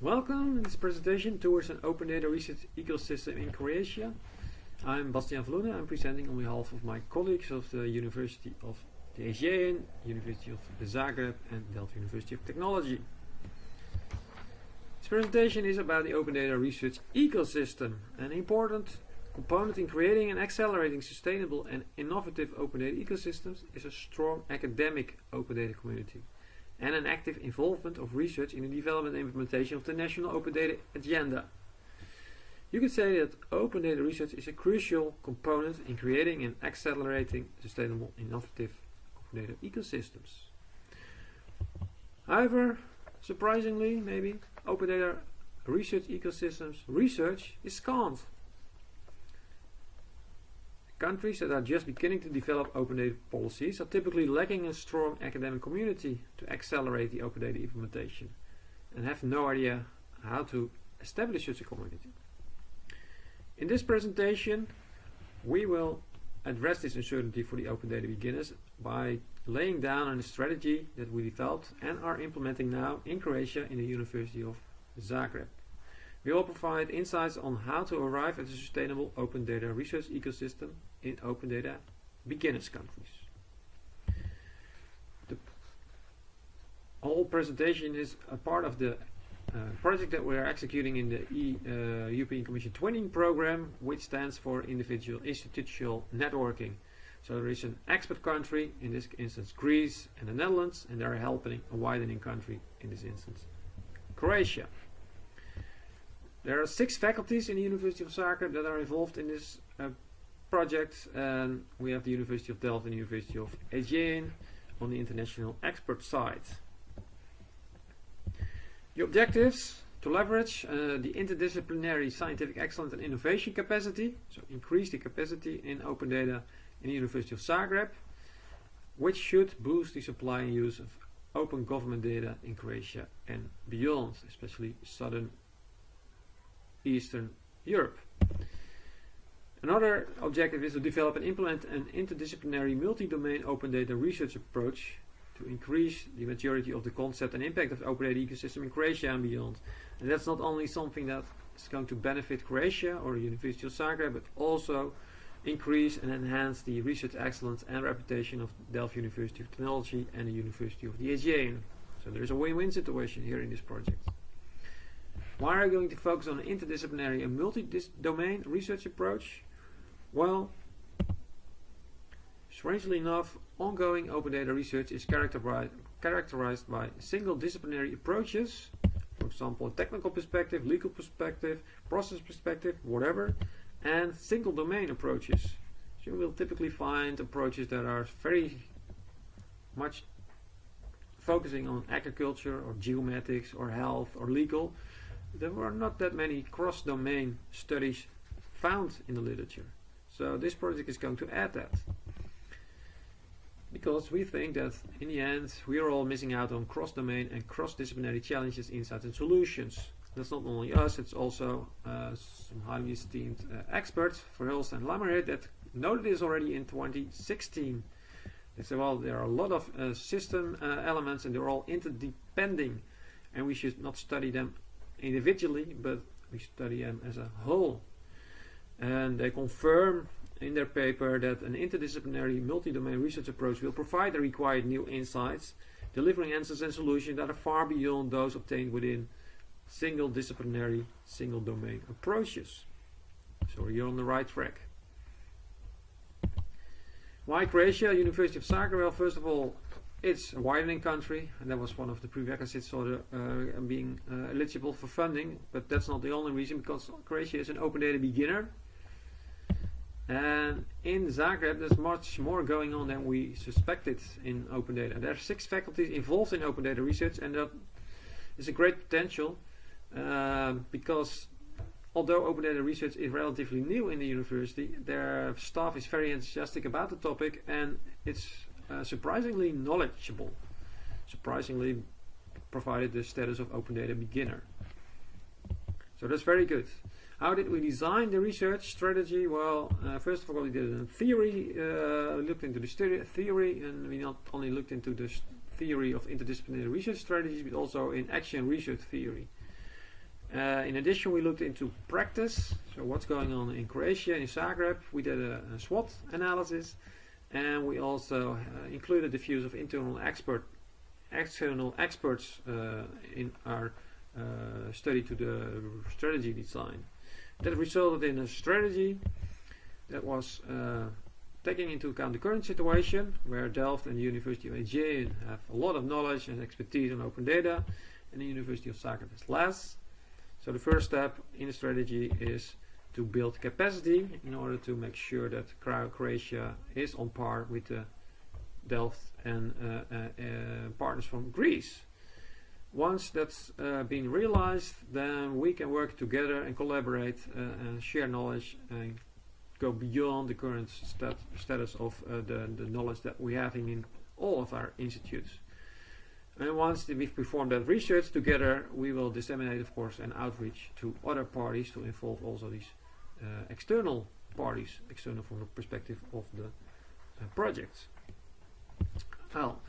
Welcome in this presentation towards an open data research ecosystem in Croatia. I'm Bastiaan Loenen. I'm presenting on behalf of my colleagues of the University of the Aegean, University of Zagreb and Delft University of Technology. This presentation is about the open data research ecosystem. An important component in creating and accelerating sustainable and innovative open data ecosystems is a strong academic open data community and an active involvement of research in the development and implementation of the National Open Data Agenda. You could say that open data research is a crucial component in creating and accelerating sustainable, innovative open data ecosystems. However, surprisingly, maybe, open data research ecosystems research is scant. Countries that are just beginning to develop open data policies are typically lacking a strong academic community to accelerate the open data implementation and have no idea how to establish such a community. In this presentation, we will address this uncertainty for the open data beginners by laying down on a strategy that we developed and are implementing now in Croatia in the University of Zagreb. We will provide insights on how to arrive at a sustainable open data research ecosystem in open data beginners countries. The whole presentation is a part of the project that we are executing in the European Commission Twinning Program, which stands for Individual Institutional Networking. So there is an expert country, in this instance Greece and the Netherlands, and they are helping a widening country, in this instance Croatia. There are 6 faculties in the University of Zagreb that are involved in this project, and we have the University of Delft and the University of Aegean on the international expert side. The objectives: to leverage the interdisciplinary scientific excellence and innovation capacity, so increase the capacity in open data in the University of Zagreb, which should boost the supply and use of open government data in Croatia and beyond, especially southern Eastern Europe. Another objective is to develop and implement an interdisciplinary multi-domain open data research approach to increase the maturity of the concept and impact of the open data ecosystem in Croatia and beyond. And that's not only something that is going to benefit Croatia or the University of Zagreb, but also increase and enhance the research excellence and reputation of Delft University of Technology and the University of the Aegean. So there is a win-win situation here in this project. Why are we going to focus on an interdisciplinary and multi-domain research approach? Well, strangely enough, ongoing open data research is characterized by single disciplinary approaches, for example, a technical perspective, legal perspective, process perspective, whatever, and single domain approaches. So you will typically find approaches that are very much focusing on agriculture or geomatics or health or legal. There were not that many cross-domain studies found in the literature. So this project is going to add that. Because we think that in the end we are all missing out on cross-domain and cross-disciplinary challenges, insights and solutions. That's not only us, it's also some highly esteemed experts, Verhulst and Lammerhead, that noted this already in 2016. They said, well, there are a lot of system elements and they're all interdepending, and we should not study them individually, but we study them as a whole. And they confirm in their paper that an interdisciplinary multi-domain research approach will provide the required new insights, delivering answers and solutions that are far beyond those obtained within single disciplinary, single domain approaches. So you're on the right track. Why Croatia? University of Zagreb? Well, first of all, it's a widening country, and that was one of the prerequisites for being eligible for funding, but that's not the only reason, because Croatia is an open data beginner. And in Zagreb there's much more going on than we suspected in open data. There are 6 faculties involved in open data research, and that is a great potential because although open data research is relatively new in the university, their staff is very enthusiastic about the topic, and it's surprisingly knowledgeable, surprisingly provided the status of open data beginner. So that's very good. How did we design the research strategy? Well, first of all, we did it in theory, looked into the theory, and we not only looked into the theory of interdisciplinary research strategies, but also in action research theory. In addition, we looked into practice, so what's going on in Croatia, in Zagreb. We did a SWOT analysis, and we also included the views of external experts in our study to the strategy design. That resulted in a strategy that was taking into account the current situation, where Delft and the University of Aegean have a lot of knowledge and expertise on open data, and the University of Zagreb has less. So the first step in the strategy is to build capacity in order to make sure that Croatia is on par with the Delft and partners from Greece. Once that's been realized, then we can work together and collaborate and share knowledge and go beyond the current status of the knowledge that we have in all of our institutes. And once we've performed that research together, we will disseminate, of course, and outreach to other parties to involve also these external parties, external from the perspective of the projects. Well,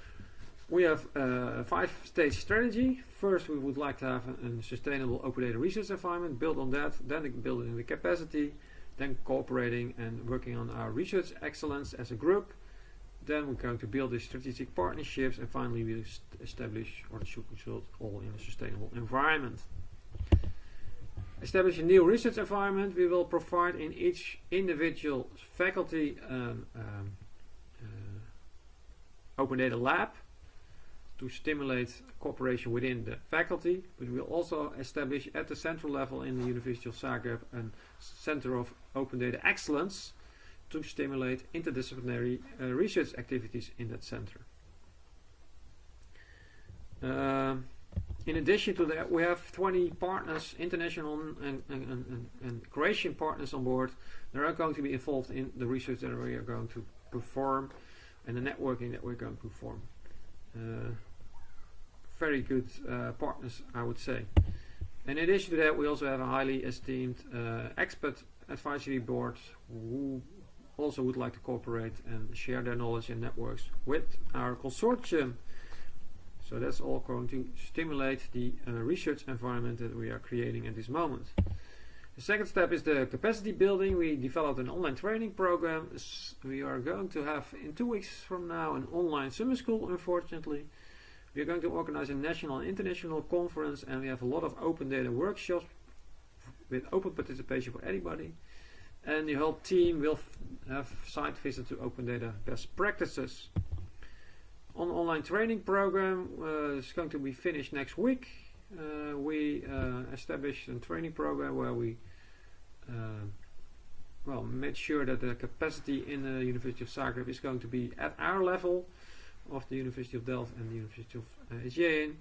we have a 5-stage strategy. First, we would like to have a sustainable open data research environment, build on that, then building the capacity, then cooperating and working on our research excellence as a group. Then we're going to build the strategic partnerships, and finally we establish, or should result all in a sustainable environment. Establish a new research environment. We will provide in each individual faculty open data lab to stimulate cooperation within the faculty, but we'll also establish at the central level in the University of Zagreb a center of open data excellence to stimulate interdisciplinary research activities in that center. In addition to that, we have 20 partners, international and Croatian partners on board. They are going to be involved in the research that we are going to perform and the networking that we're going to perform. Very good partners, I would say. In addition to that, we also have a highly esteemed expert advisory board who also would like to cooperate and share their knowledge and networks with our consortium. So that's all going to stimulate the research environment that we are creating at this moment. The second step is the capacity building. We developed an online training program. We are going to have in 2 weeks from now an online summer school, unfortunately. We are going to organize a national and international conference, and we have a lot of open data workshops with open participation for anybody. And the whole team will have site visits to open data best practices. On the online training program, it's going to be finished next week. We established a training program where we made sure that the capacity in the University of Zagreb is going to be at our level of the University of Delft and the University of Aegean.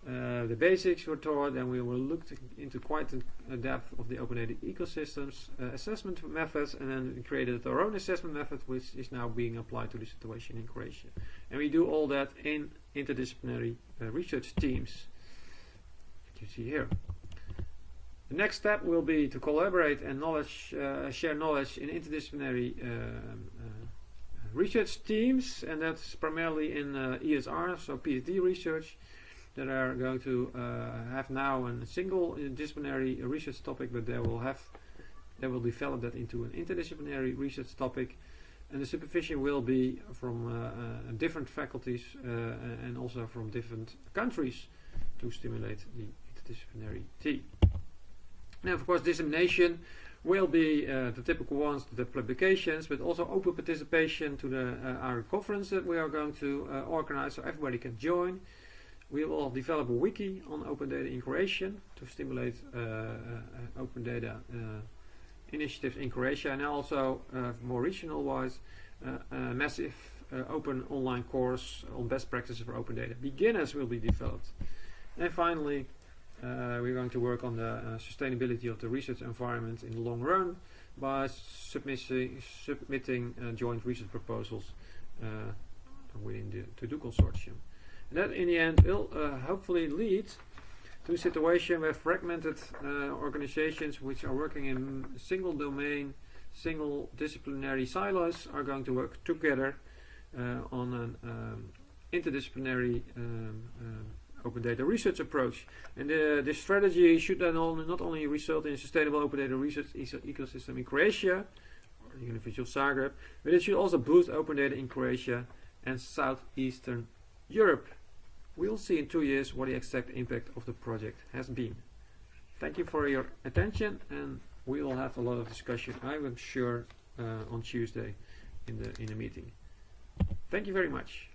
The basics were taught, and we will look into quite a depth of the open data ecosystems, assessment methods, and then we created our own assessment method, which is now being applied to the situation in Croatia. And we do all that in interdisciplinary research teams, that you see here. The next step will be to collaborate and share knowledge in interdisciplinary research teams, and that's primarily in ESR, so PhD research, that are going to have now a single disciplinary research topic, but they will develop that into an interdisciplinary research topic, and the supervision will be from different faculties and also from different countries to stimulate the interdisciplinary team. Now, of course, dissemination will be the typical ones, the publications, but also open participation to our conference that we are going to organize, so everybody can join. We will develop a wiki on open data in Croatian to stimulate open data initiatives in Croatia, and also more regional wise, a massive open online course on best practices for open data beginners will be developed. And finally, we're going to work on the sustainability of the research environment in the long run by submitting joint research proposals within the TODO consortium. And that in the end will hopefully lead to a situation where fragmented organizations which are working in single domain, single disciplinary silos are going to work together on an interdisciplinary open data research approach. And this strategy should then not only result in a sustainable open data research ecosystem in Croatia, or the University of Zagreb, but it should also boost open data in Croatia and Southeastern Europe. We'll see in 2 years what the exact impact of the project has been. Thank you for your attention, and we will have a lot of discussion, I am sure, on Tuesday in the meeting. Thank you very much.